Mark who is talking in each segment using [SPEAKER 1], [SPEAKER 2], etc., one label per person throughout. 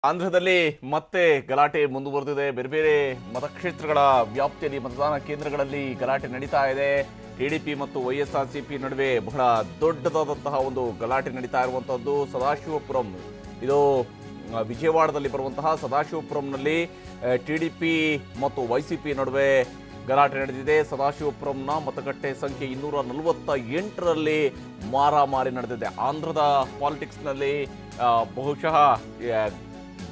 [SPEAKER 1] ಆಂಧ್ರದಲ್ಲಿ ಮತ್ತೆ ಗಲಾಟೆ ಮುಂದುವರೆದಿದೆ. ಬೇರೆ ಬೇರೆ ಮತಕ್ಷೇತ್ರಗಳ ವ್ಯಾಪ್ತಿಯಲ್ಲಿ ಮತದಾನ ಕೇಂದ್ರಗಳಲ್ಲಿ ಗಲಾಟೆ ನಡೀತಾ ಇದೆ. ಟಿಡಿಪಿ ಮತ್ತು ವೈಎಸ್ಆರ್ಸಿಪಿ ನಡುವೆ ಬಹಳ ದೊಡ್ಡದಾದಂತಹ ಒಂದು ಗಲಾಟೆ ನಡೀತಾ ಇರುವಂತಹದ್ದು ಸದಾಶಿವಪುರಂ. ಇದು ವಿಜಯವಾಡದಲ್ಲಿ ಬರುವಂತಹ ಸದಾಶಿವಪುರಂನಲ್ಲಿ ಟಿಡಿಪಿ ಮತ್ತು ವೈಸಿಪಿ ನಡುವೆ ಗಲಾಟೆ ನಡೆದಿದೆ. ಸದಾಶಿವಪುರಂನ ಮತಗಟ್ಟೆ ಸಂಖ್ಯೆ 248ರಲ್ಲಿ ಮಾರಾಮಾರಿ ನಡೆದಿದೆ. ಆಂಧ್ರದ ಪಾಲಿಟಿಕ್ಸ್ನಲ್ಲಿ ಬಹುಶಃ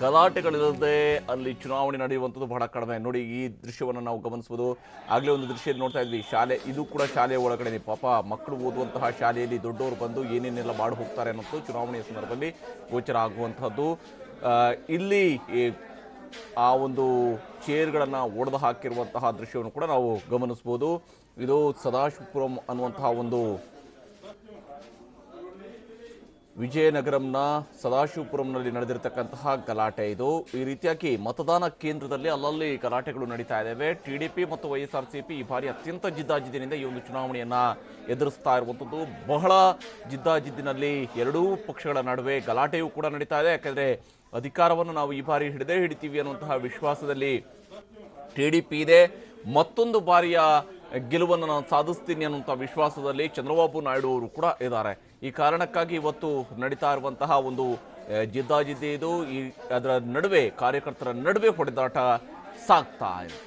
[SPEAKER 1] ಗಲಾಟೆಗಳಿಲ್ಲದೆ ಅಲ್ಲಿ ಚುನಾವಣೆ ನಡೆಯುವಂಥದ್ದು ಬಹಳ ಕಡಿಮೆ. ನೋಡಿ, ಈ ದೃಶ್ಯವನ್ನು ನಾವು ಗಮನಿಸಬಹುದು. ಆಗಲೇ ಒಂದು ದೃಶ್ಯದಲ್ಲಿ ನೋಡ್ತಾ ಇದ್ವಿ, ಶಾಲೆ, ಇದು ಕೂಡ ಶಾಲೆಯ ಒಳಗಡೆ ಪಾಪ ಮಕ್ಕಳು ಓದುವಂತಹ ಶಾಲೆಯಲ್ಲಿ ದೊಡ್ಡವರು ಬಂದು ಏನೇನೆಲ್ಲ ಮಾಡಿ ಹೋಗ್ತಾರೆ ಅನ್ನೋದು ಚುನಾವಣೆಯ ಸಂದರ್ಭದಲ್ಲಿ ಗೋಚರ ಆಗುವಂತಹದ್ದು. ಇಲ್ಲಿ ಆ ಒಂದು ಚೇರ್ಗಳನ್ನು ಒಡೆದು ಹಾಕಿರುವಂತಹ ದೃಶ್ಯವನ್ನು ಕೂಡ ನಾವು ಗಮನಿಸಬಹುದು. ಇದು ಸದಾಶಿವಪುರಂ ಅನ್ನುವಂತಹ ಒಂದು ವಿಜಯನಗರಂನ ಸದಾಶಿವಪುರಂನಲ್ಲಿ ನಡೆದಿರತಕ್ಕಂತಹ ಗಲಾಟೆ ಇದು. ಈ ರೀತಿಯಾಗಿ ಮತದಾನ ಕೇಂದ್ರದಲ್ಲಿ ಅಲ್ಲಲ್ಲಿ ಗಲಾಟೆಗಳು ನಡೀತಾ ಇದ್ದಾವೆ. ಟಿಡಿಪಿ ಮತ್ತು ವೈಎಸ್ಆರ್ಸಿಪಿ ಈ ಬಾರಿ ಅತ್ಯಂತ ಜಿದ್ದಾಜಿದ್ದಿನಿಂದ ಈ ಒಂದು ಚುನಾವಣೆಯನ್ನ ಎದುರಿಸ್ತಾ ಇರುವಂಥದ್ದು. ಬಹಳ ಜಿದ್ದಾಜಿದ್ದಿನಲ್ಲಿ ಎರಡೂ ಪಕ್ಷಗಳ ನಡುವೆ ಗಲಾಟೆಯೂ ಕೂಡ ನಡೀತಾ ಇದೆ. ಯಾಕಂದರೆ ಅಧಿಕಾರವನ್ನು ನಾವು ಈ ಬಾರಿ ಹಿಡಿದೇ ಹಿಡಿತೀವಿ ಅನ್ನುವಂತಹ ವಿಶ್ವಾಸದಲ್ಲಿ ಟಿಡಿಪಿ ಇದೆ. ಮತ್ತೊಂದು ಬಾರಿಯ ಗೆಲುವನ್ನು ನಾನು ಸಾಧಿಸ್ತೀನಿ ಅನ್ನುವಂಥ ವಿಶ್ವಾಸದಲ್ಲಿ ಚಂದ್ರಬಾಬು ನಾಯ್ಡು ಅವರು ಕೂಡ ಇದ್ದಾರೆ. ಈ ಕಾರಣಕ್ಕಾಗಿ ಇವತ್ತು ನಡೀತಾ ಇರುವಂತಹ ಒಂದು ಜಿದ್ದಾಜಿದ್ದಿ ಇದು. ಅದರ ನಡುವೆ ಕಾರ್ಯಕರ್ತರ ನಡುವೆ ಹೊಡೆದಾಟ ಸಾಗ್ತಾ ಇದೆ.